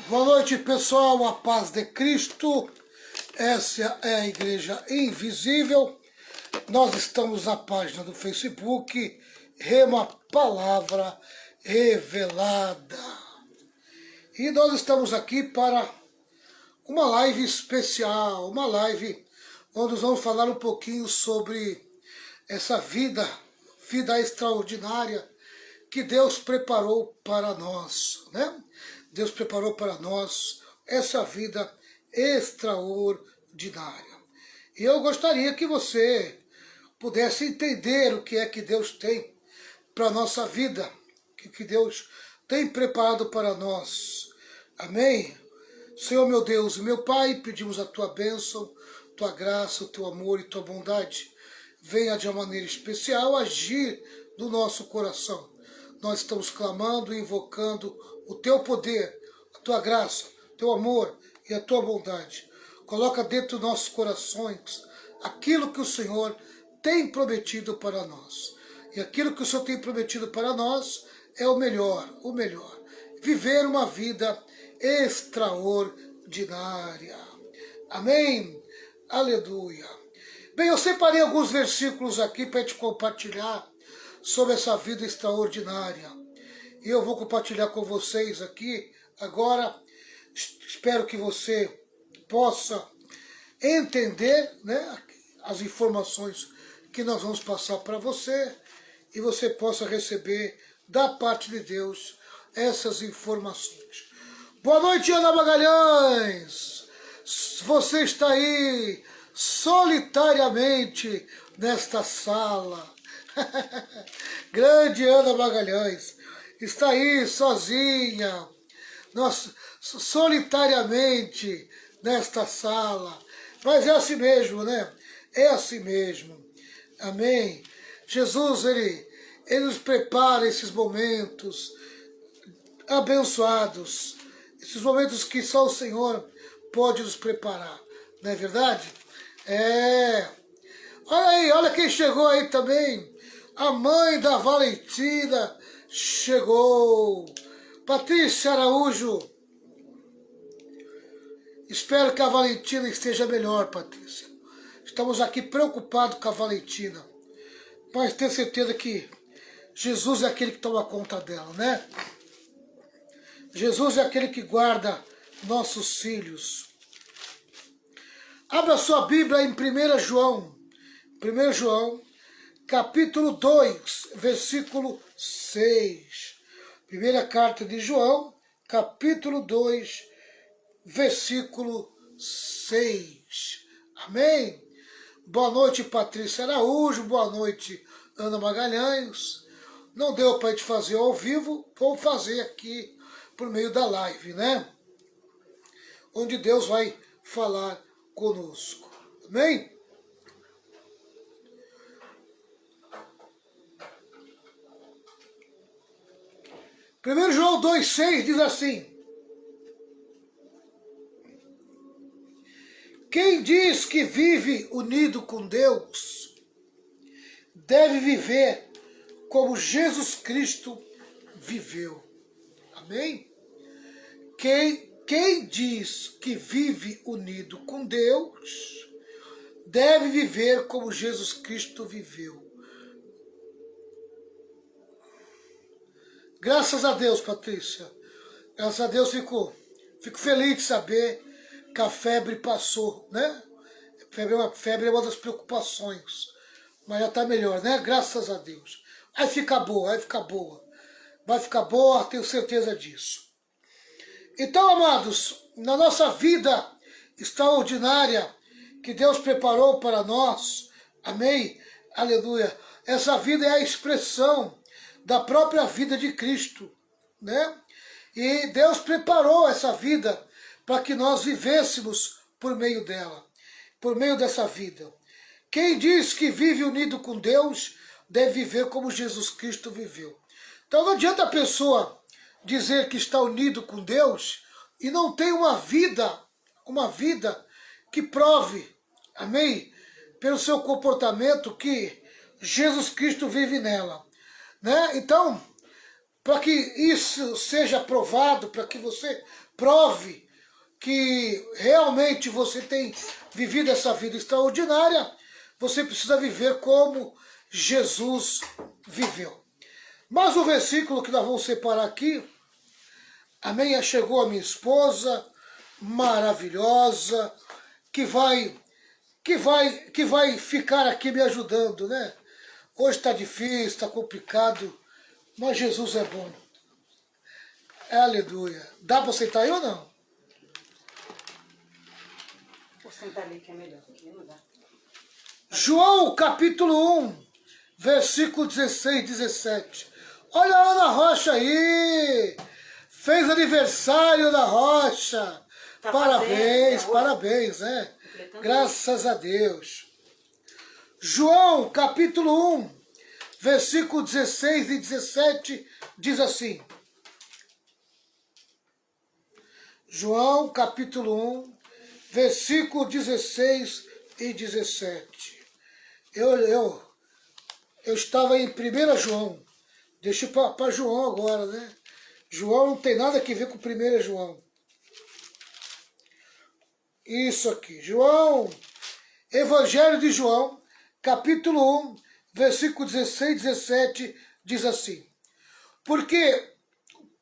Boa noite, pessoal, a paz de Cristo. Essa é a Igreja Invisível. Nós estamos na página do Facebook, Rema Palavra Revelada. E nós estamos aqui para uma live especial, uma live onde nós vamos falar um pouquinho sobre essa vida extraordinária que Deus preparou para nós, né? Deus preparou para nós essa vida extraordinária. E eu gostaria que você pudesse entender o que é que Deus tem para a nossa vida, o que Deus tem preparado para nós. Amém? Senhor meu Deus e meu Pai, pedimos a Tua bênção, Tua graça, o Teu amor e Tua bondade. Venha de uma maneira especial agir no nosso coração. Nós estamos clamando e invocando o Teu poder, a Tua graça, o Teu amor e a Tua bondade. Coloca dentro dos nossos corações aquilo que o Senhor tem prometido para nós. E aquilo que o Senhor tem prometido para nós é o melhor, o melhor. Viver uma vida extraordinária. Amém? Aleluia. Bem, eu separei alguns versículos aqui para te compartilhar sobre essa vida extraordinária. E eu vou compartilhar com vocês aqui agora. Espero que você possa entender, né, as informações que nós vamos passar para você e você possa receber da parte de Deus essas informações. Boa noite, Ana Magalhães! Você está aí solitariamente nesta sala. Grande Ana Magalhães está aí sozinha, solitariamente nesta sala. Mas é assim mesmo, né? É assim mesmo. Amém? Jesus, ele nos prepara esses momentos abençoados, esses momentos que só o Senhor pode nos preparar. Não é verdade? É. Olha aí, olha quem chegou aí também. A mãe da Valentina chegou. Patrícia Araújo. Espero que a Valentina esteja melhor, Patrícia. Estamos aqui preocupados com a Valentina. Mas tenho certeza que Jesus é aquele que toma conta dela, né? Jesus é aquele que guarda nossos filhos. Abra sua Bíblia em 1 João. 1 João, capítulo 2, versículo 6. Primeira carta de João, capítulo 2, versículo 6. Amém? Boa noite, Patrícia Araújo. Boa noite, Ana Magalhães. Não deu para a gente fazer ao vivo, vou fazer aqui por meio da live, né? Onde Deus vai falar conosco. Amém? 1 João 2,6 diz assim: quem diz que vive unido com Deus deve viver como Jesus Cristo viveu. Amém? Quem diz que vive unido com Deus deve viver como Jesus Cristo viveu. Graças a Deus, Patrícia. Graças a Deus fico feliz de saber que a febre passou, né? Febre é uma das preocupações. Mas já está melhor, né? Graças a Deus. Vai ficar boa, vai ficar boa. Vai ficar boa, tenho certeza disso. Então, amados, na nossa vida extraordinária que Deus preparou para nós, amém? Aleluia. Essa vida é a expressão da própria vida de Cristo, né? E Deus preparou essa vida para que nós vivêssemos por meio dela, por meio dessa vida. Quem diz que vive unido com Deus deve viver como Jesus Cristo viveu. Então não adianta a pessoa dizer que está unido com Deus e não tem uma vida que prove, amém? Pelo seu comportamento que Jesus Cristo vive nela. Né? Então, para que isso seja provado, para que você prove que realmente você tem vivido essa vida extraordinária, você precisa viver como Jesus viveu. Mas o versículo que nós vamos separar aqui, amém, chegou a minha esposa, maravilhosa, que vai ficar aqui me ajudando, né? Hoje está difícil, está complicado, mas Jesus é bom. Aleluia. Dá para sentar aí ou não? Vou sentar ali que é melhor. Não dá. João capítulo 1, versículo 16 e 17. Olha a Ana Rocha aí! Fez aniversário da Rocha! Tá Parabéns, fazendo, parabéns, né? Completando. Graças a Deus. João capítulo 1, versículo 16 e 17 diz assim. João capítulo 1, versículo 16 e 17. Eu estava em 1 João. Deixa eu para João agora, né? João não tem nada a ver com 1 João. Isso aqui. João, Evangelho de João, capítulo 1, versículo 16 e 17, diz assim. Porque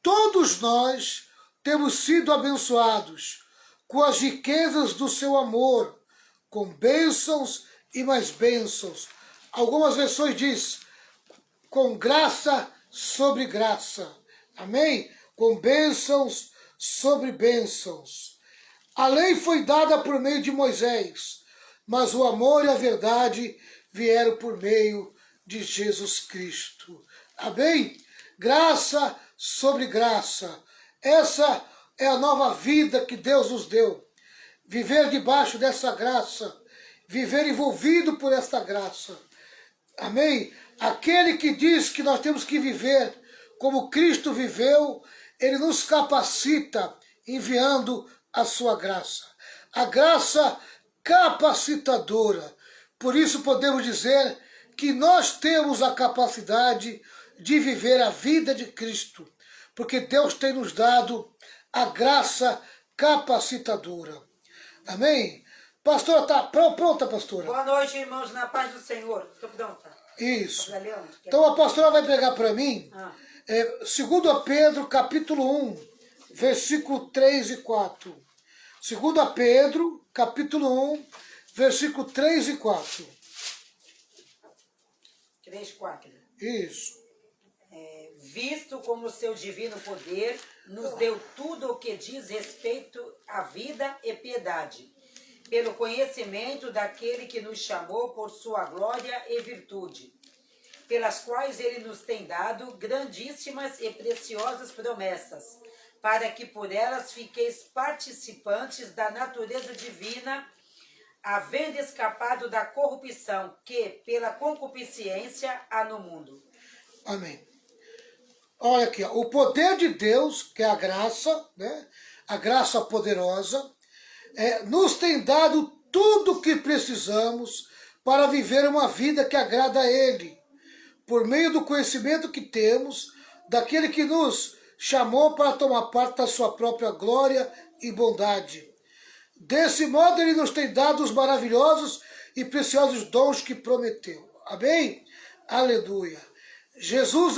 todos nós temos sido abençoados com as riquezas do seu amor, com bênçãos e mais bênçãos. Algumas versões diz, com graça sobre graça. Amém? Com bênçãos sobre bênçãos. A lei foi dada por meio de Moisés, mas o amor e a verdade vieram por meio de Jesus Cristo. Amém? Graça sobre graça. Essa é a nova vida que Deus nos deu. Viver debaixo dessa graça. Viver envolvido por esta graça. Amém? Aquele que diz que nós temos que viver como Cristo viveu, ele nos capacita enviando a sua graça. A graça capacitadora. Por isso podemos dizer que nós temos a capacidade de viver a vida de Cristo, porque Deus tem nos dado a graça capacitadora. Amém? Pastora, está pronta, pastora? Boa noite, irmãos, na paz do Senhor. Estou pronta. Isso. Leão, Então a pastora vai pegar para mim, 2 Pedro, capítulo 1, versículo 3 e 4. 2 Pedro, capítulo 1, versículo 3 e 4. 3, 4. Isso. Visto como seu divino poder nos deu tudo o que diz respeito à vida e piedade, pelo conhecimento daquele que nos chamou por sua glória e virtude, pelas quais ele nos tem dado grandíssimas e preciosas promessas, para que por elas fiqueis participantes da natureza divina, havendo escapado da corrupção que, pela concupiscência, há no mundo. Amém. Olha aqui, ó, o poder de Deus, que é a graça, né? A graça poderosa, nos tem dado tudo o que precisamos para viver uma vida que agrada a Ele, por meio do conhecimento que temos daquele que nos chamou para tomar parte da sua própria glória e bondade. Desse modo, Ele nos tem dado os maravilhosos e preciosos dons que prometeu. Amém? Aleluia. Jesus,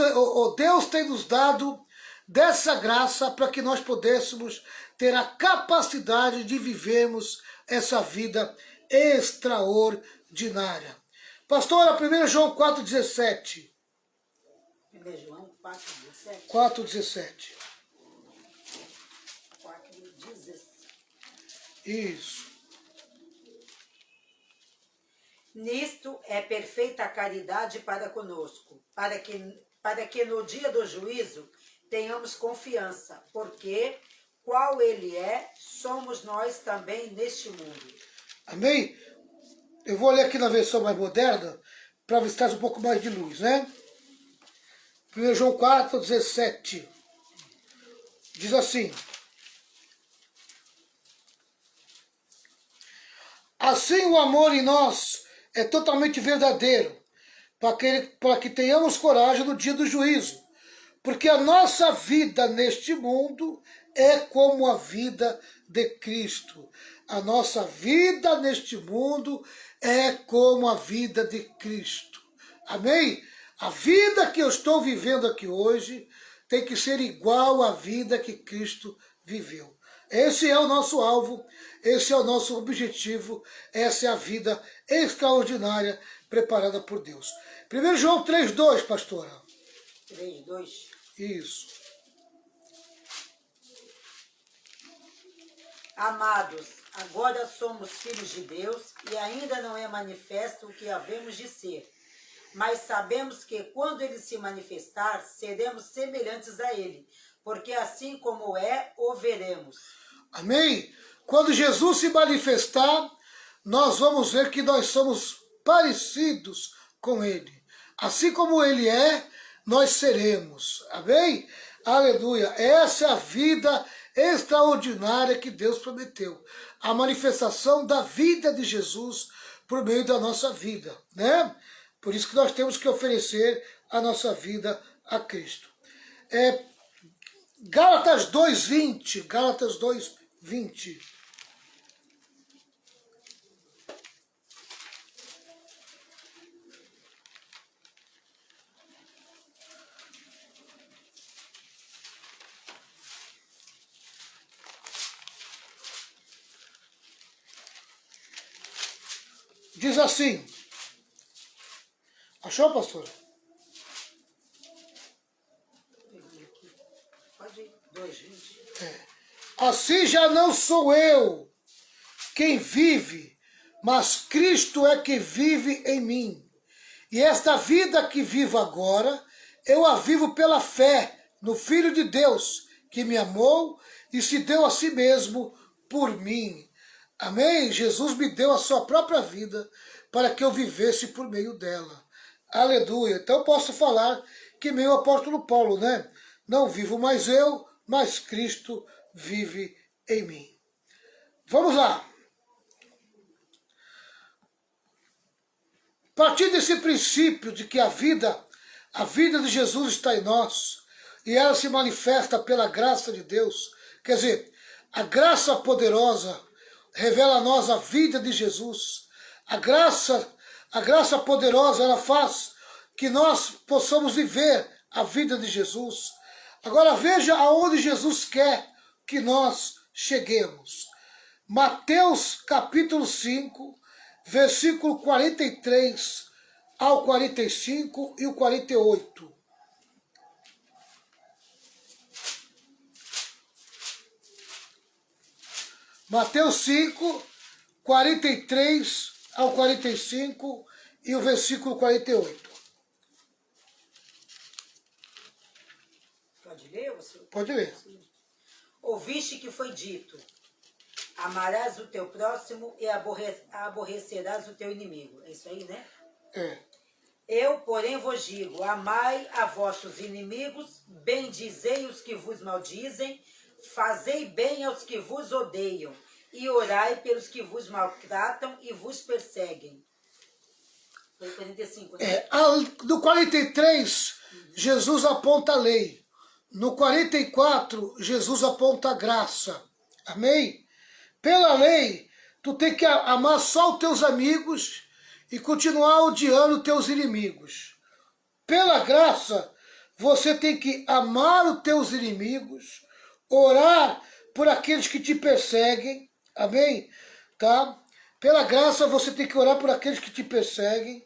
Deus tem nos dado dessa graça para que nós pudéssemos ter a capacidade de vivermos essa vida extraordinária. Pastora, 1 João 4,17. 1 João 4,17. 4,17. 4,17. Isso. Nisto é perfeita a caridade para conosco, para que no dia do juízo tenhamos confiança, porque qual ele é, somos nós também neste mundo. Amém? Eu vou ler aqui na versão mais moderna, para ver se traz um pouco mais de luz, né? 1 João 4,17. Diz assim. Assim o amor em nós é totalmente verdadeiro, para que tenhamos coragem no dia do juízo, Porque a nossa vida neste mundo é como a vida de Cristo. A nossa vida neste mundo é como a vida de Cristo. Amém? A vida que eu estou vivendo aqui hoje tem que ser igual à vida que Cristo viveu. Esse é o nosso alvo, esse é o nosso objetivo, essa é a vida extraordinária preparada por Deus. 1 João 3,2, pastora. 3:2. Isso. Amados, agora somos filhos de Deus e ainda não é manifesto o que havemos de ser. Mas sabemos que quando ele se manifestar, seremos semelhantes a ele, porque assim como é, o veremos. Amém? Quando Jesus se manifestar, nós vamos ver que nós somos parecidos com ele. Assim como ele é, nós seremos. Amém? Aleluia. Essa é a vida extraordinária que Deus prometeu. A manifestação da vida de Jesus por meio da nossa vida, né? Por isso que nós temos que oferecer a nossa vida a Cristo. Gálatas 2:20. Gálatas 2:20. Diz assim. Achou, pastor? Pode ir. 2:20. Assim já não sou eu quem vive, mas Cristo é que vive em mim. E esta vida que vivo agora, eu a vivo pela fé no Filho de Deus, que me amou e se deu a si mesmo por mim. Amém? Jesus me deu a sua própria vida para que eu vivesse por meio dela. Aleluia. Então eu posso falar que meu apóstolo Paulo, né? Não vivo mais eu, mas Cristo vive em mim. Vamos lá. A partir desse princípio de que a vida de Jesus está em nós e ela se manifesta pela graça de Deus, quer dizer, a graça poderosa revela a nós a vida de Jesus. A graça poderosa, ela faz que nós possamos viver a vida de Jesus. Agora veja aonde Jesus quer que nós cheguemos. Mateus capítulo 5, versículo 43 ao 45 e o 48. Mateus 5, 43 ao 45 e o versículo 48. Pode ler, você? Pode ler. Ouviste que foi dito: amarás o teu próximo e aborrecerás o teu inimigo. É isso aí, né? É. Eu, porém, vos digo: amai a vossos inimigos, bendizei os que vos maldizem, fazei bem aos que vos odeiam, e orai pelos que vos maltratam e vos perseguem. Foi 45, né? No 43, Jesus aponta a lei. No 44, Jesus aponta a graça. Amém? Pela lei, tu tem que amar só os teus amigos e continuar odiando os teus inimigos. Pela graça, você tem que amar os teus inimigos, orar por aqueles que te perseguem. Amém? Tá? Pela graça, você tem que orar por aqueles que te perseguem.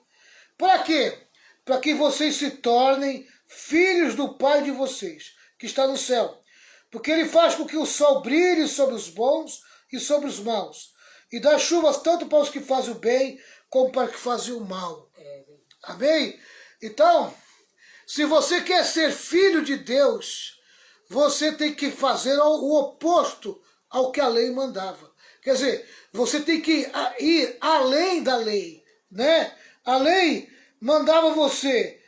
Para quê? Para que vocês se tornem filhos do Pai de vocês, que está no céu. Porque ele faz com que o sol brilhe sobre os bons e sobre os maus, e dá chuvas tanto para os que fazem o bem, como para os que fazem o mal. Amém? Então, se você quer ser filho de Deus, você tem que fazer o oposto ao que a lei mandava. Quer dizer, você tem que ir além da lei, né? A lei mandava você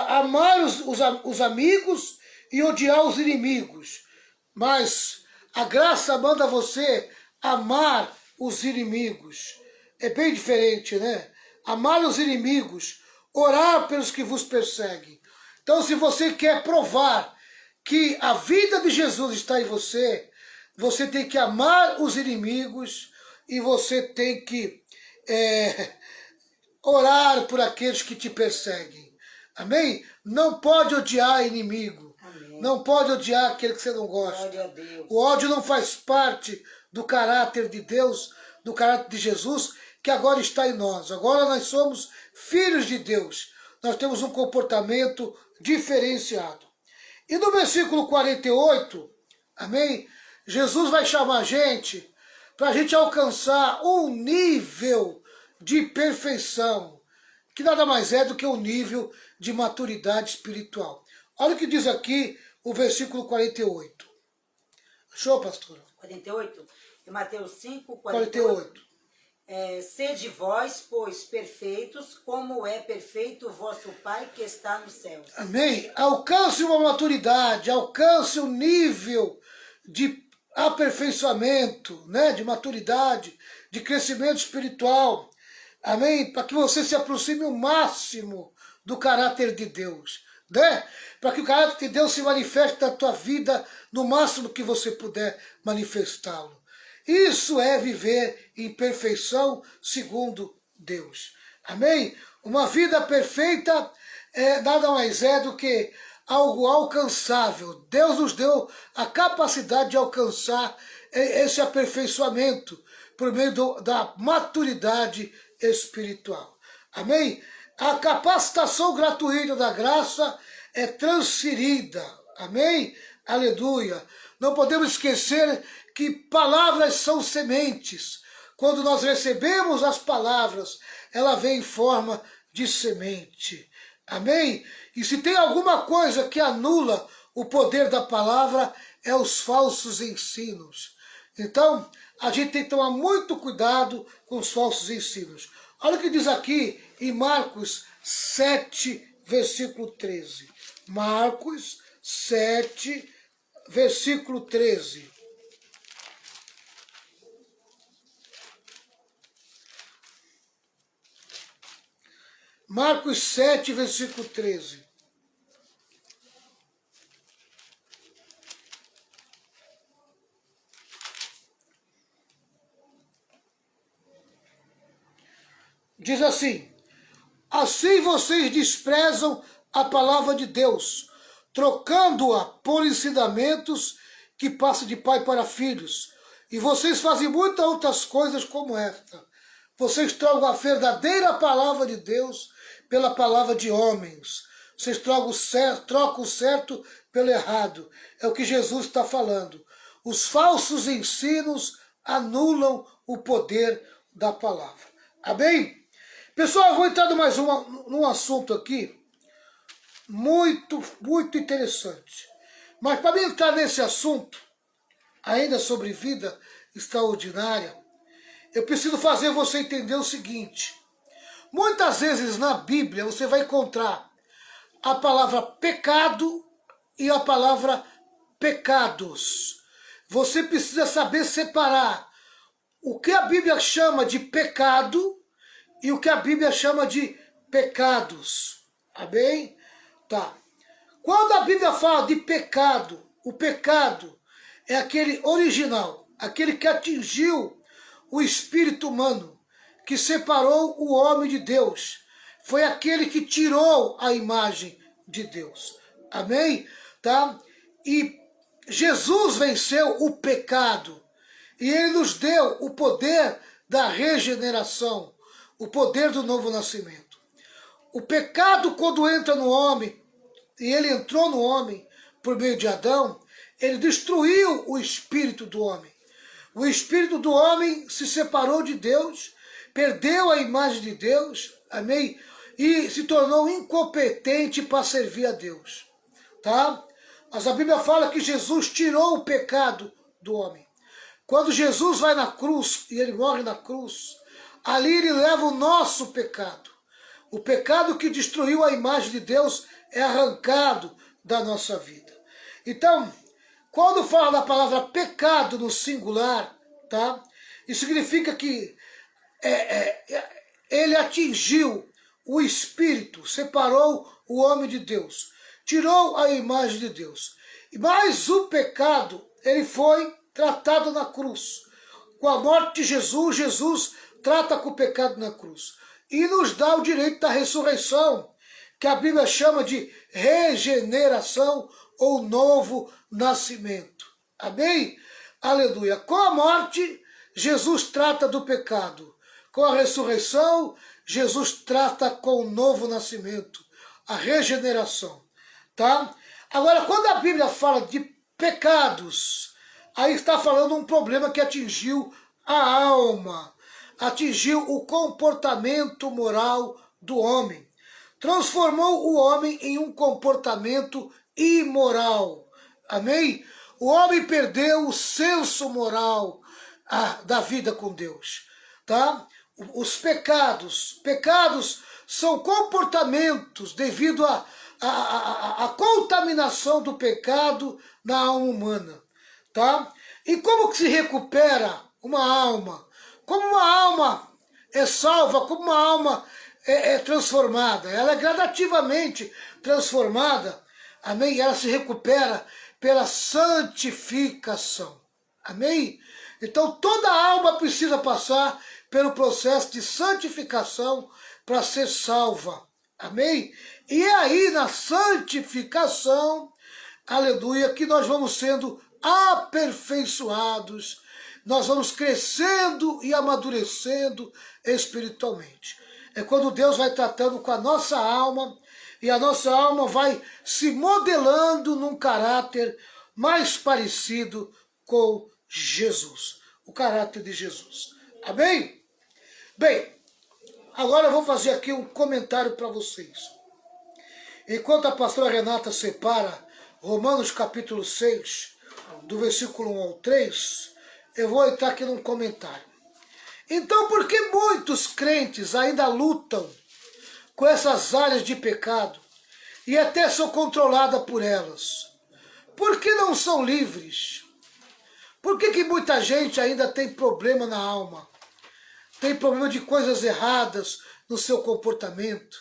amar os amigos e odiar os inimigos. Mas a graça manda você amar os inimigos. É bem diferente, né? Amar os inimigos, orar pelos que vos perseguem. Então, se você quer provar que a vida de Jesus está em você, você tem que amar os inimigos e você tem que orar por aqueles que te perseguem. Amém? Não pode odiar inimigo. Amém. Não pode odiar aquele que você não gosta. Glória a Deus. O ódio não faz parte do caráter de Deus, do caráter de Jesus, que agora está em nós. Agora nós somos filhos de Deus. Nós temos um comportamento diferenciado. E no versículo 48, amém? Jesus vai chamar a gente para a gente alcançar um nível de perfeição, que nada mais é do que um nível de maturidade espiritual. Olha o que diz aqui o versículo 48. Achou, pastora? 48? Em Mateus 5, 48. Sede vós, pois, perfeitos, como é perfeito o vosso Pai que está nos céus. Amém? Alcance uma maturidade, alcance um nível de aperfeiçoamento, né? De maturidade, de crescimento espiritual. Amém? Para que você se aproxime o máximo do caráter de Deus, né? Para que o caráter de Deus se manifeste na tua vida no máximo que você puder manifestá-lo. Isso é viver em perfeição segundo Deus. Amém? Uma vida perfeita nada mais é do que algo alcançável. Deus nos deu a capacidade de alcançar esse aperfeiçoamento por meio da maturidade espiritual. Amém? A capacitação gratuita da graça é transferida. Amém? Aleluia. Não podemos esquecer que palavras são sementes. Quando nós recebemos as palavras, ela vem em forma de semente. Amém? E se tem alguma coisa que anula o poder da palavra, é os falsos ensinos. Então, a gente tem que tomar muito cuidado com os falsos ensinos. Olha o que diz aqui em Marcos 7, versículo 13. Marcos 7, versículo 13. Marcos 7, versículo 13. Diz assim: assim vocês desprezam a palavra de Deus, trocando-a por ensinamentos que passam de pai para filhos. E vocês fazem muitas outras coisas como esta. Vocês trocam a verdadeira palavra de Deus pela palavra de homens. Vocês trocam o certo pelo errado. É o que Jesus está falando. Os falsos ensinos anulam o poder da palavra. Amém? Pessoal, eu vou entrar num assunto aqui muito, muito interessante. Mas para mim entrar nesse assunto, ainda sobre vida extraordinária, eu preciso fazer você entender o seguinte. Muitas vezes na Bíblia você vai encontrar a palavra pecado e a palavra pecados. Você precisa saber separar o que a Bíblia chama de pecado e o que a Bíblia chama de pecados. Amém? Tá. Quando a Bíblia fala de pecado, o pecado é aquele original, aquele que atingiu o espírito humano, que separou o homem de Deus. Foi aquele que tirou a imagem de Deus. Amém? Tá? E Jesus venceu o pecado. E ele nos deu o poder da regeneração, o poder do novo nascimento. O pecado, quando entra no homem, e ele entrou no homem por meio de Adão, ele destruiu o espírito do homem. O espírito do homem se separou de Deus, perdeu a imagem de Deus, amém? E se tornou incompetente para servir a Deus, tá? Mas a Bíblia fala que Jesus tirou o pecado do homem. Quando Jesus vai na cruz e ele morre na cruz, ali ele leva o nosso pecado. O pecado que destruiu a imagem de Deus é arrancado da nossa vida. Então, quando fala da palavra pecado no singular, tá? Isso significa que ele atingiu o espírito, separou o homem de Deus. tirou a imagem de Deus. Mas o pecado, ele foi tratado na cruz. Com a morte de Jesus, Jesus trata com o pecado na cruz. E nos dá o direito da ressurreição, que a Bíblia chama de regeneração ou novo nascimento. Amém? Aleluia. Com a morte, Jesus trata do pecado. Com a ressurreição, Jesus trata com o novo nascimento, a regeneração. Tá? Agora, quando a Bíblia fala de pecados, aí está falando um problema que atingiu a alma, atingiu o comportamento moral do homem. Transformou o homem em um comportamento imoral. Amém? O homem perdeu o senso moral da vida com Deus. Tá? Os pecados são comportamentos devido à contaminação do pecado na alma humana. Tá? E como que se recupera uma alma? Como uma alma é salva, como uma alma é transformada? Ela é gradativamente transformada, amém? Ela se recupera pela santificação, amém? Então toda alma precisa passar pelo processo de santificação para ser salva, amém? E é aí na santificação, aleluia, que nós vamos sendo aperfeiçoados, nós vamos crescendo e amadurecendo espiritualmente. É quando Deus vai tratando com a nossa alma e a nossa alma vai se modelando num caráter mais parecido com Jesus, o caráter de Jesus. Amém? Bem, agora eu vou fazer aqui um comentário para vocês. Enquanto a pastora Renata separa Romanos capítulo 6, do versículo 1 ao 3, eu vou entrar aqui num comentário. Então, por que muitos crentes ainda lutam com essas áreas de pecado e até são controladas por elas? Por que não são livres? Por que muita gente ainda tem problema na alma? Tem problema de coisas erradas no seu comportamento?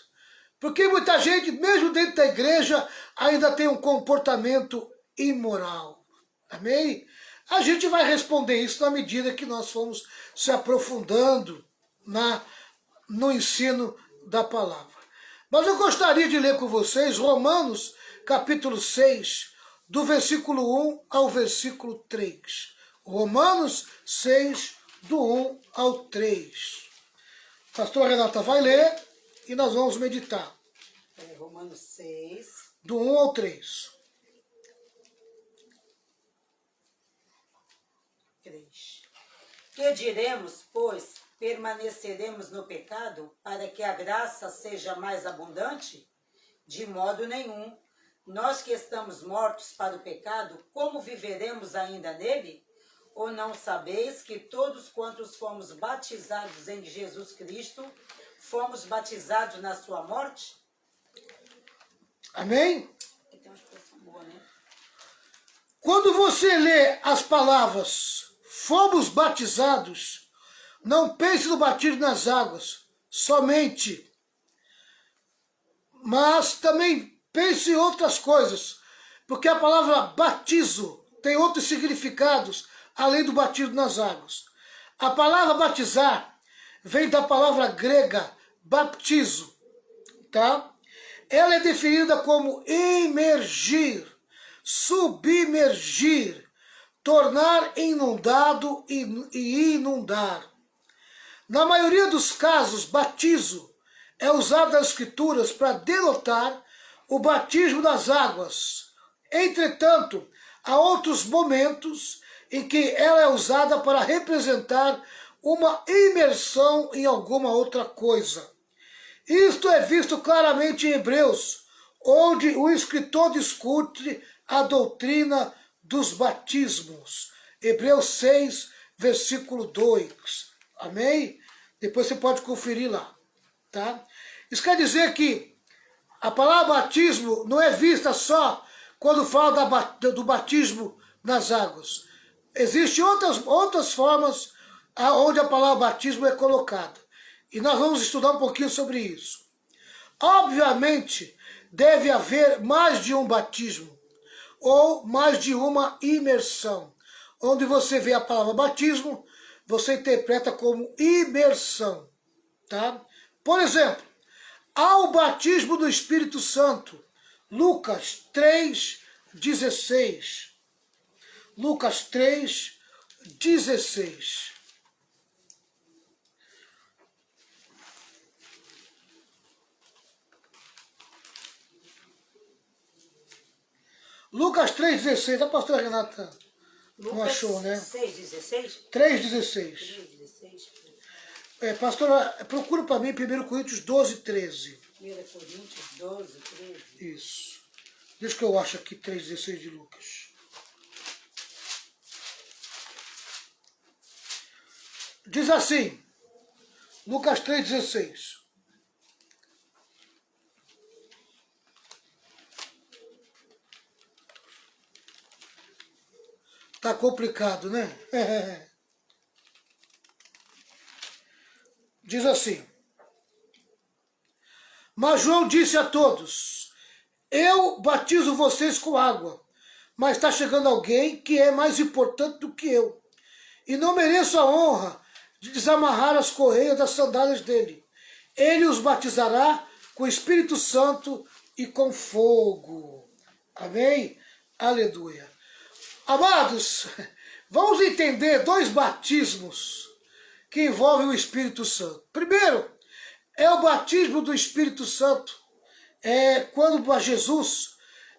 Por que muita gente, mesmo dentro da igreja, ainda tem um comportamento imoral? Amém? A gente vai responder isso na medida que nós formos se aprofundando no ensino da palavra. Mas eu gostaria de ler com vocês Romanos capítulo 6, do versículo 1 ao versículo 3. Romanos 6, do 1 ao 3. Pastor Renata vai ler e nós vamos meditar. Romanos 6. Do 1 ao 3. 3. Que diremos, pois, permaneceremos no pecado para que a graça seja mais abundante? De modo nenhum. Nós que estamos mortos para o pecado, como viveremos ainda nele? Ou não sabeis que todos quantos fomos batizados em Jesus Cristo, fomos batizados na sua morte? Amém? Tem uma expressão boa, né? Quando você lê as palavras fomos batizados, não pense no batismo nas águas somente, mas também pense em outras coisas, porque a palavra batizo tem outros significados além do batismo nas águas. A palavra batizar vem da palavra grega baptizo, tá? Ela é definida como imergir, submergir, tornar inundado e inundar. Na maioria dos casos, batizo é usado nas Escrituras para denotar o batismo das águas. Entretanto, há outros momentos em que ela é usada para representar uma imersão em alguma outra coisa. Isto é visto claramente em Hebreus, onde o escritor discute a doutrina dos batismos. Hebreus 6, versículo 2. Amém? Depois você pode conferir lá. Tá? Isso quer dizer que a palavra batismo não é vista só quando fala do batismo nas águas. Existem outras formas onde a palavra batismo é colocada. E nós vamos estudar um pouquinho sobre isso. Obviamente, deve haver mais de um batismo, ou mais de uma imersão. Onde você vê a palavra batismo, você interpreta como imersão, tá? Por exemplo, ao batismo do Espírito Santo, Lucas 3,16. Lucas 3,16. Lucas 3,16. A pastora Renata não achou, né? 6,16? 3,16. 3,16. Pastora, procura para mim 1 Coríntios 12,13. 1 Coríntios 12, 13. Isso. Deixa que eu acho aqui 3,16 de Lucas. Diz assim, Lucas 3,16. Tá complicado, né? Diz assim, mas João disse a todos, eu batizo vocês com água, mas está chegando alguém que é mais importante do que eu, e não mereço a honra de desamarrar as correias das sandálias dele. Ele os batizará com o Espírito Santo e com fogo. Amém? Aleluia. Amados, vamos entender dois batismos que envolvem o Espírito Santo. Primeiro, é o batismo do Espírito Santo. É quando Jesus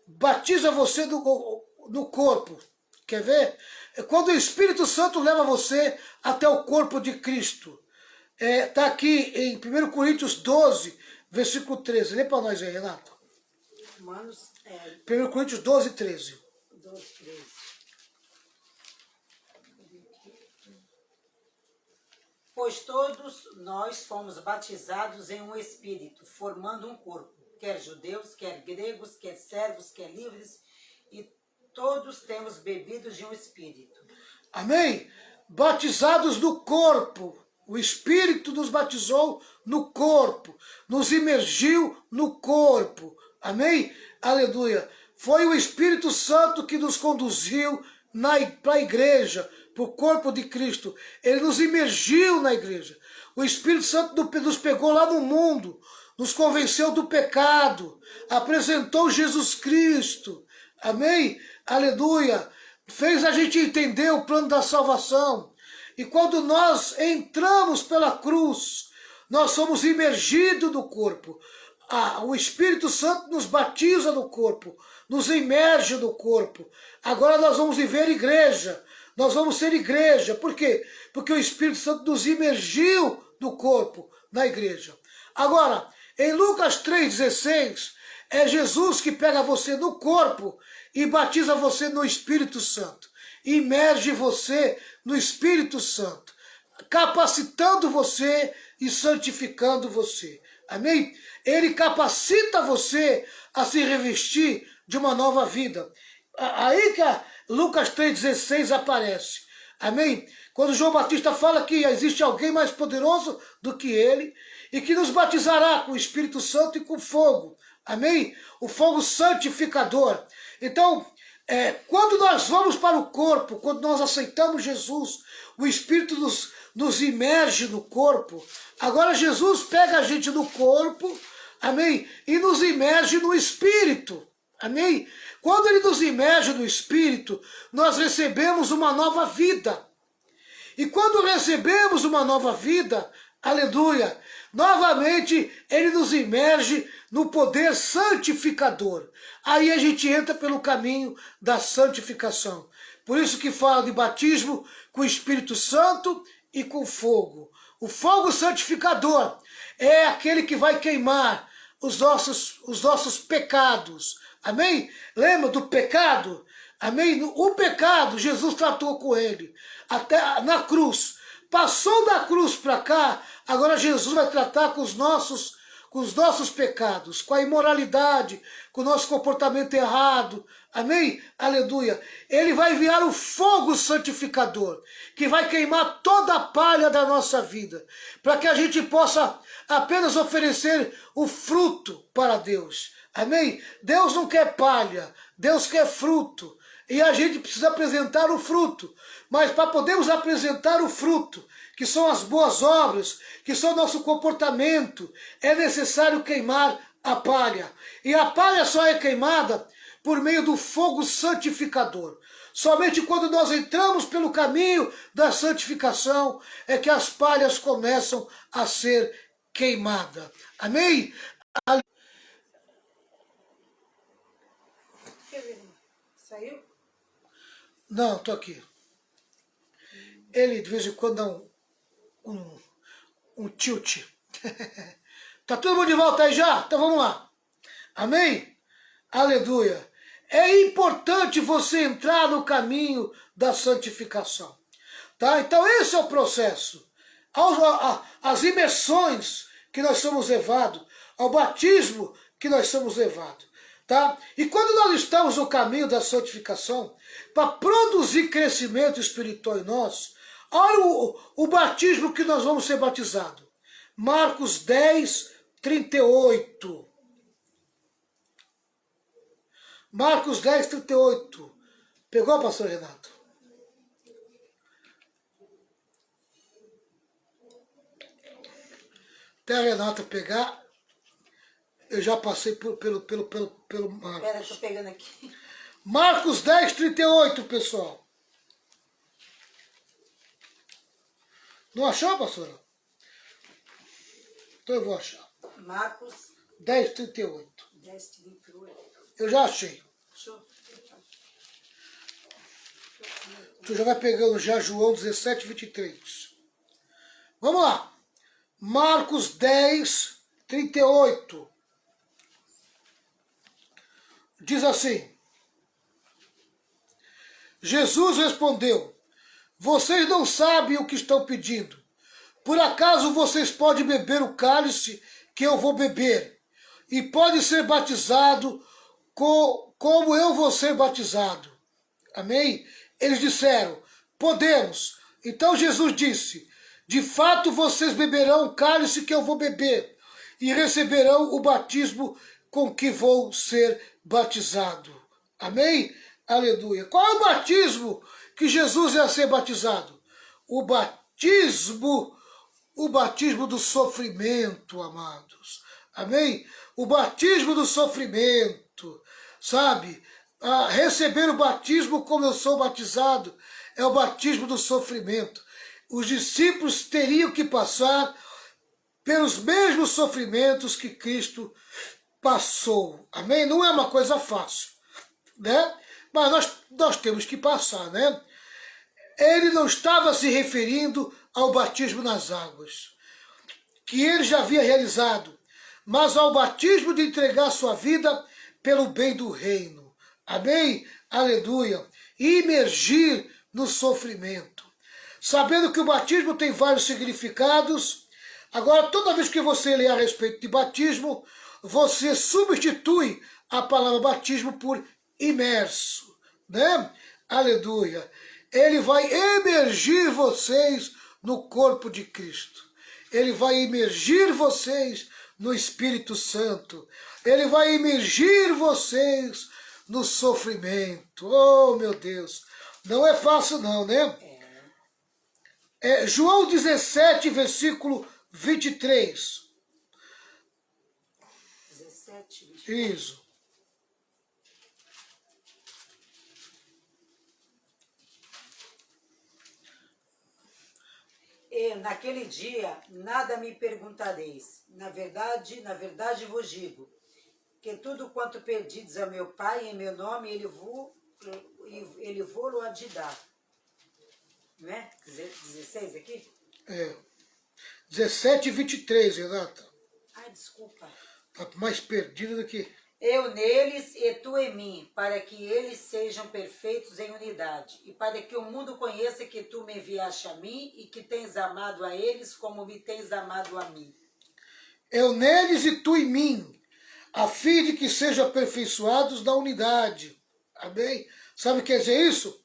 batiza você no corpo. Quer ver? É quando o Espírito Santo leva você até o corpo de Cristo. Está aqui em 1 Coríntios 12, versículo 13. Lê para nós aí, Renato. Romanos 1 Coríntios 12, 13. 12, 13. Pois todos nós fomos batizados em um Espírito, formando um corpo, quer judeus, quer gregos, quer servos, quer livres, e todos temos bebido de um Espírito. Amém? Batizados no corpo. O Espírito nos batizou no corpo, nos imergiu no corpo. Amém? Aleluia. Foi o Espírito Santo que nos conduziu para a igreja, para o corpo de Cristo. Ele nos imergiu na igreja. O Espírito Santo nos pegou lá no mundo, nos convenceu do pecado, apresentou Jesus Cristo. Amém? Aleluia. Fez a gente entender o plano da salvação. E quando nós entramos pela cruz, nós somos imergidos no corpo. O Espírito Santo nos batiza no corpo, nos imerge no corpo. Agora nós vamos viver igreja. Nós vamos ser igreja. Por quê? Porque o Espírito Santo nos imergiu no corpo, na igreja. Agora, em Lucas 3,16, é Jesus que pega você no corpo e batiza você no Espírito Santo. Imerge você no Espírito Santo, capacitando você e santificando você. Amém? Ele capacita você a se revestir de uma nova vida. Aí que Lucas 3,16 aparece. Amém? Quando João Batista fala que existe alguém mais poderoso do que ele e que nos batizará com o Espírito Santo e com fogo. Amém? O fogo santificador. Então, quando nós vamos para o corpo, quando nós aceitamos Jesus, o Espírito nos imerge no corpo. Agora Jesus pega a gente no corpo, amém? E nos imerge no Espírito. Amém? Quando ele nos imerge no Espírito, nós recebemos uma nova vida. E quando recebemos uma nova vida, aleluia, novamente ele nos imerge no poder santificador. Aí a gente entra pelo caminho da santificação. Por isso que fala de batismo com o Espírito Santo e com fogo. O fogo santificador é aquele que vai queimar os nossos pecados. Amém? Lembra do pecado? Amém? O pecado, Jesus tratou com ele. Até na cruz. Passou da cruz para cá, agora Jesus vai tratar com os nossos pecados, com a imoralidade, com o nosso comportamento errado. Amém? Aleluia. Ele vai enviar o fogo santificador, que vai queimar toda a palha da nossa vida, para que a gente possa apenas oferecer o fruto para Deus. Amém? Deus não quer palha, Deus quer fruto. E a gente precisa apresentar o fruto. Mas para podermos apresentar o fruto, que são as boas obras, que são o nosso comportamento, é necessário queimar a palha. E a palha só é queimada por meio do fogo santificador. Somente quando nós entramos pelo caminho da santificação é que as palhas começam a ser queimadas. Amém? Saiu? Não, estou aqui. Ele de vez em quando dá um tilt. Tá todo mundo de volta aí já? Então vamos lá. Amém? Aleluia. É importante você entrar no caminho da santificação. Tá? Então esse é o processo. As imersões que nós somos levados, ao batismo que nós somos levados. Tá? E quando nós estamos no caminho da santificação, para produzir crescimento espiritual em nós, olha o batismo que nós vamos ser batizados. Marcos 10, 38. Marcos 10, 38. Pegou, pastor Renato? Até a Renata pegar, eu já passei pelo Marcos. Espera, estou pegando aqui. Marcos 10, 38, pessoal. Não achou, pastora? Então eu vou achar. Marcos 10, 38. 10, 38. Eu já achei. Achou? Tu já vai pegando já João 17, 23. Vamos lá. Marcos 10, 38. Diz assim. Jesus respondeu: vocês não sabem o que estão pedindo. Por acaso vocês podem beber o cálice que eu vou beber? E podem ser batizados como eu vou ser batizado? Amém? Eles disseram: podemos. Então Jesus disse: de fato vocês beberão o cálice que eu vou beber e receberão o batismo com que vou ser batizado. Amém? Aleluia. Qual é o batismo que Jesus ia ser batizado? O batismo do sofrimento, amados. Amém? O batismo do sofrimento, sabe? Receber o batismo como eu sou batizado é o batismo do sofrimento. Os discípulos teriam que passar pelos mesmos sofrimentos que Cristo passou. Amém? Não é uma coisa fácil, né? Mas nós temos que passar, né? Ele não estava se referindo ao batismo nas águas, que ele já havia realizado, mas ao batismo de entregar sua vida pelo bem do reino. Amém? Aleluia. E imergir no sofrimento. Sabendo que o batismo tem vários significados, agora toda vez que você lê a respeito de batismo, você substitui a palavra batismo por imerso, né? Aleluia. Ele vai emergir vocês no corpo de Cristo. Ele vai emergir vocês no Espírito Santo. Ele vai emergir vocês no sofrimento. Oh, meu Deus. Não é fácil não, né? João 17, versículo 23. 17, 23. Isso. E naquele dia nada me perguntareis. Na verdade vos digo, que tudo quanto pedides a meu Pai em meu nome, ele vou-lo há de dar. Não é? 16 aqui? 17 e 23, Renata. Ai, desculpa. Tá mais perdido do que... Eu neles e tu em mim, para que eles sejam perfeitos em unidade, e para que o mundo conheça que tu me enviaste a mim e que tens amado a eles como me tens amado a mim. Eu neles e tu em mim, a fim de que sejam aperfeiçoados na unidade. Amém? Sabe o que quer dizer isso?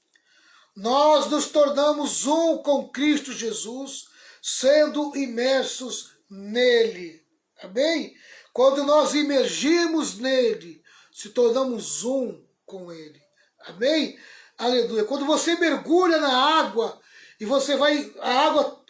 Nós nos tornamos um com Cristo Jesus, sendo imersos nele. Amém? Quando nós imergimos nele, se tornamos um com ele. Amém? Aleluia. Quando você mergulha na água e você vai, a água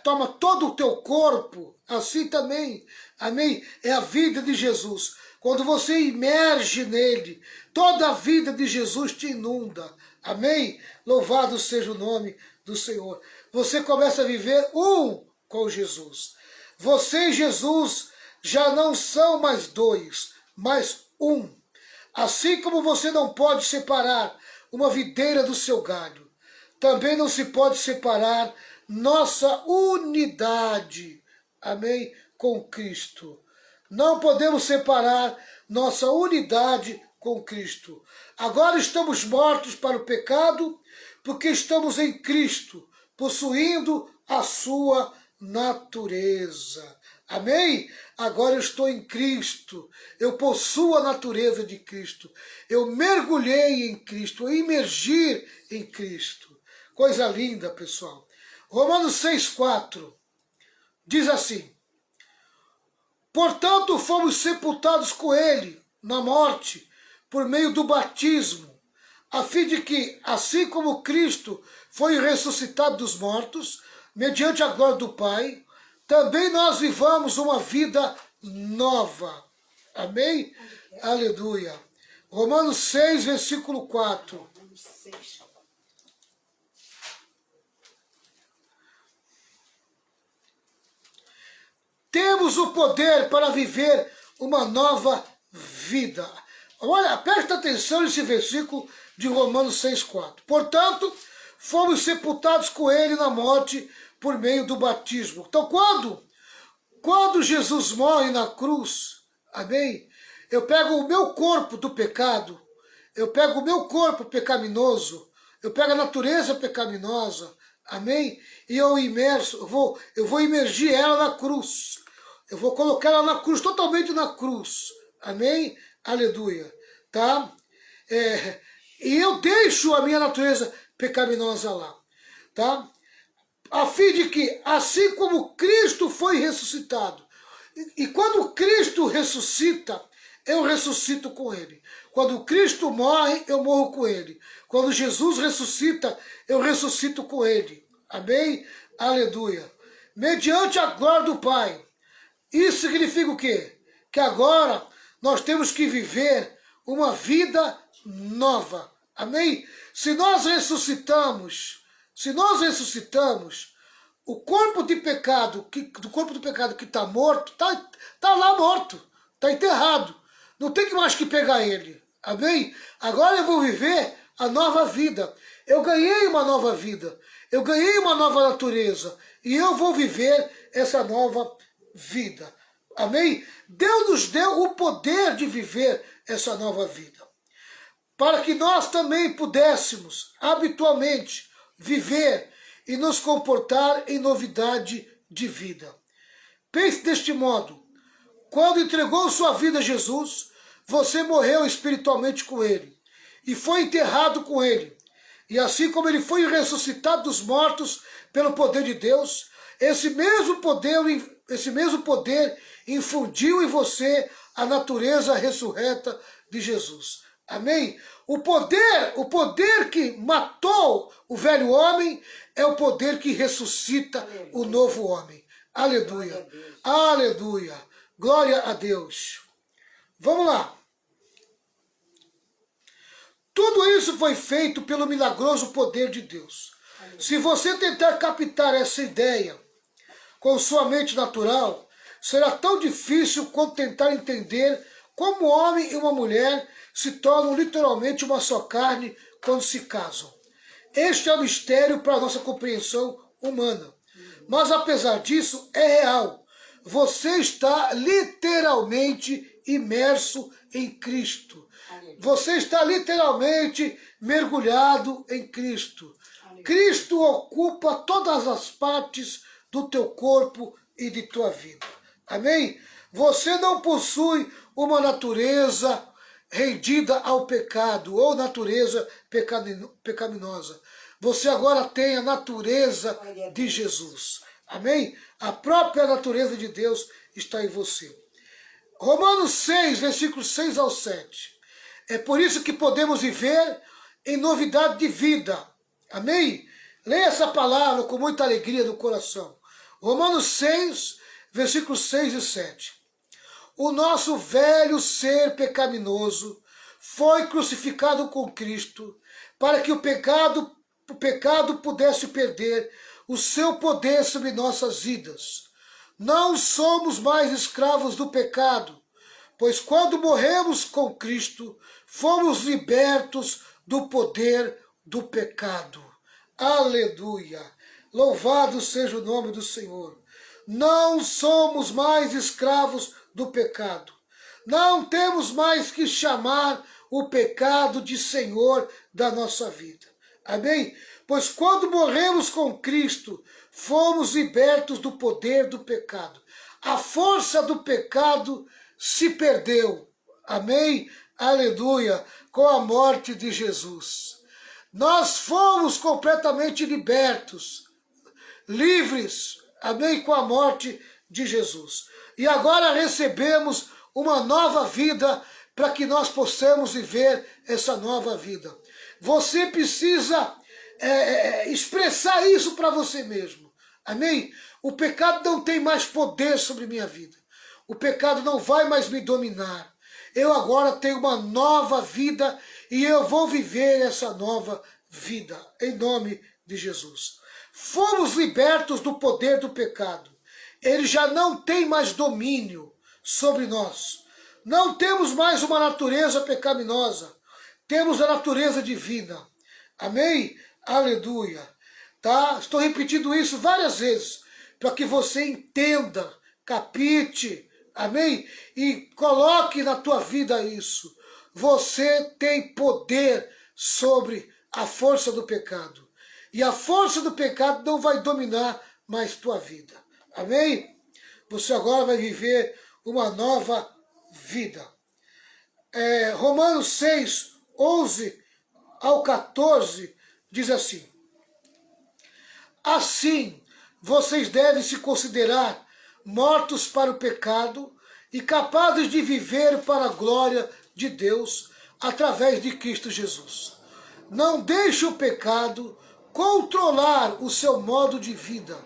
toma todo o teu corpo, assim também, amém? É a vida de Jesus. Quando você imerge nele, toda a vida de Jesus te inunda. Amém? Louvado seja o nome do Senhor. Você começa a viver um com Jesus. Você e Jesus já não são mais dois, mas um. Assim como você não pode separar uma videira do seu galho, também não se pode separar nossa unidade, amém, com Cristo. Não podemos separar nossa unidade com Cristo. Agora estamos mortos para o pecado, porque estamos em Cristo, possuindo a sua natureza. Amém? Agora eu estou em Cristo, eu possuo a natureza de Cristo, eu mergulhei em Cristo, eu imergi em Cristo. Coisa linda, pessoal. Romanos 6,4 diz assim: portanto, fomos sepultados com ele na morte por meio do batismo, a fim de que, assim como Cristo foi ressuscitado dos mortos, mediante a glória do Pai, também nós vivamos uma vida nova. Amém? Aleluia. Romanos 6, versículo 4. Romanos 6. Temos o poder para viver uma nova vida. Olha, presta atenção nesse versículo de Romanos 6,4. Portanto, fomos sepultados com ele na morte por meio do batismo. Então, quando Jesus morre na cruz, amém? Eu pego o meu corpo do pecado, eu pego o meu corpo pecaminoso, eu pego a natureza pecaminosa, amém? E eu vou imergir ela na cruz. Eu vou colocar ela na cruz, totalmente na cruz. Amém? Aleluia. Tá? E eu deixo a minha natureza pecaminosa lá. Tá? A fim de que, assim como Cristo foi ressuscitado, e quando Cristo ressuscita, eu ressuscito com ele. Quando Cristo morre, eu morro com ele. Quando Jesus ressuscita, eu ressuscito com ele. Amém? Aleluia. Mediante a glória do Pai. Isso significa o quê? Que agora nós temos que viver uma vida nova. Amém? Se nós ressuscitamos, o corpo de pecado, do corpo do pecado que está morto, está lá morto, está enterrado. Não tem mais que pegar ele. Amém? Agora eu vou viver a nova vida. Eu ganhei uma nova vida. Eu ganhei uma nova natureza. E eu vou viver essa nova vida. Amém? Deus nos deu o poder de viver essa nova vida. Para que nós também pudéssemos, habitualmente, viver e nos comportar em novidade de vida. Pense deste modo: quando entregou sua vida a Jesus, você morreu espiritualmente com ele e foi enterrado com ele. E assim como ele foi ressuscitado dos mortos pelo poder de Deus, esse mesmo poder infundiu em você a natureza ressurreta de Jesus. Amém? O poder que matou o velho homem é o poder que ressuscita o novo homem. Aleluia. Aleluia. Glória a Deus. Vamos lá. Tudo isso foi feito pelo milagroso poder de Deus. Se você tentar captar essa ideia com sua mente natural, será tão difícil quanto tentar entender como um homem e uma mulher se tornam literalmente uma só carne quando se casam. Este é o mistério para a nossa compreensão humana. Mas apesar disso, é real. Você está literalmente imerso em Cristo. Você está literalmente mergulhado em Cristo. Cristo ocupa todas as partes do teu corpo e de tua vida. Amém? Você não possui uma natureza rendida ao pecado ou natureza pecaminosa. Você agora tem a natureza de Jesus. Amém? A própria natureza de Deus está em você. Romanos 6, versículos 6 ao 7. É por isso que podemos viver em novidade de vida. Amém? Leia essa palavra com muita alegria no coração. Romanos 6, versículos 6 e 7. O nosso velho ser pecaminoso foi crucificado com Cristo para que o pecado pudesse perder o seu poder sobre nossas vidas. Não somos mais escravos do pecado, pois quando morremos com Cristo, fomos libertos do poder do pecado. Aleluia! Louvado seja o nome do Senhor. Não somos mais escravos do pecado. Não temos mais que chamar o pecado de Senhor da nossa vida. Amém? Pois quando morremos com Cristo, fomos libertos do poder do pecado. A força do pecado se perdeu. Amém? Aleluia! Com a morte de Jesus. Nós fomos completamente libertos, livres, amém, com a morte de Jesus. E agora recebemos uma nova vida para que nós possamos viver essa nova vida. Você precisa expressar isso para você mesmo. Amém? O pecado não tem mais poder sobre minha vida. O pecado não vai mais me dominar. Eu agora tenho uma nova vida e eu vou viver essa nova vida, em nome de Jesus. Fomos libertos do poder do pecado. Ele já não tem mais domínio sobre nós. Não temos mais uma natureza pecaminosa. Temos a natureza divina. Amém? Aleluia. Tá? Estou repetindo isso várias vezes para que você entenda, capite, amém? E coloque na tua vida isso. Você tem poder sobre a força do pecado. E a força do pecado não vai dominar mais tua vida. Amém? Você agora vai viver uma nova vida. Romanos 6, 11 ao 14 diz assim: assim, vocês devem se considerar mortos para o pecado e capazes de viver para a glória de Deus através de Cristo Jesus. Não deixe o pecado controlar o seu modo de vida.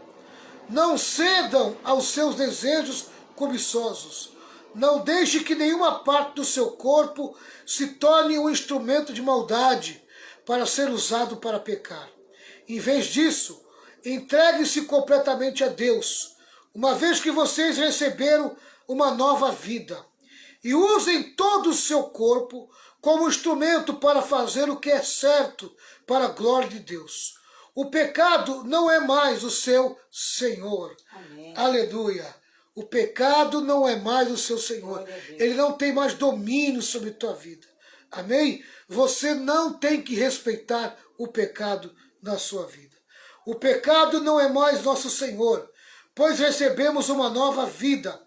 Não cedam aos seus desejos cobiçosos. Não deixe que nenhuma parte do seu corpo se torne um instrumento de maldade para ser usado para pecar. Em vez disso, entregue-se completamente a Deus, uma vez que vocês receberam uma nova vida. E usem todo o seu corpo como instrumento para fazer o que é certo para a glória de Deus. O pecado não é mais o seu Senhor. Amém. Aleluia. O pecado não é mais o seu Senhor. Ele não tem mais domínio sobre a tua vida. Amém? Você não tem que respeitar o pecado na sua vida. O pecado não é mais nosso Senhor, pois recebemos uma nova vida.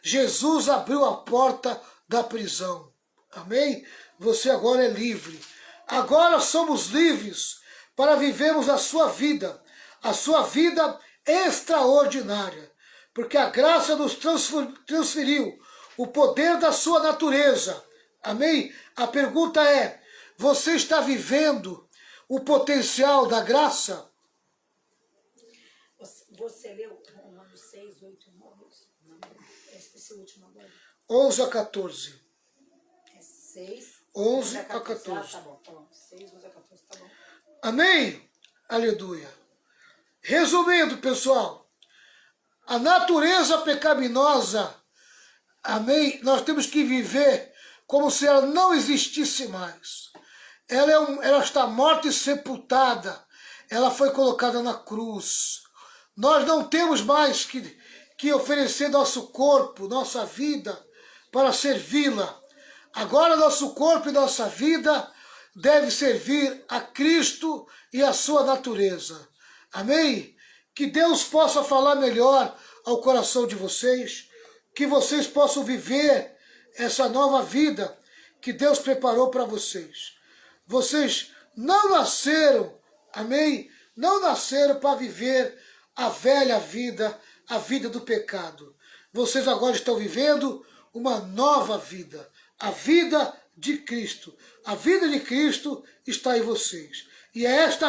Jesus abriu a porta da prisão. Amém? Você agora é livre. Agora somos livres para vivermos a sua vida extraordinária, porque a graça nos transferiu o poder da sua natureza. Amém? A pergunta é: você está vivendo o potencial da graça? Você leu Romanos 6, 8, 9? Esse último agora. 11 a 14. É 6, 11 a 14. Tá bom. 6, 11 a 14, tá bom. Amém? Aleluia. Resumindo, pessoal, a natureza pecaminosa, amém? Nós temos que viver como se ela não existisse mais. Ela está morta e sepultada. Ela foi colocada na cruz. Nós não temos mais que oferecer nosso corpo, nossa vida, para servi-la. Agora nosso corpo e nossa vida deve servir a Cristo e a sua natureza. Amém? Que Deus possa falar melhor ao coração de vocês, que vocês possam viver essa nova vida que Deus preparou para vocês. Vocês não nasceram, amém? Não nasceram para viver a velha vida, a vida do pecado. Vocês agora estão vivendo uma nova vida, a vida de Cristo. A vida de Cristo está em vocês. E é esta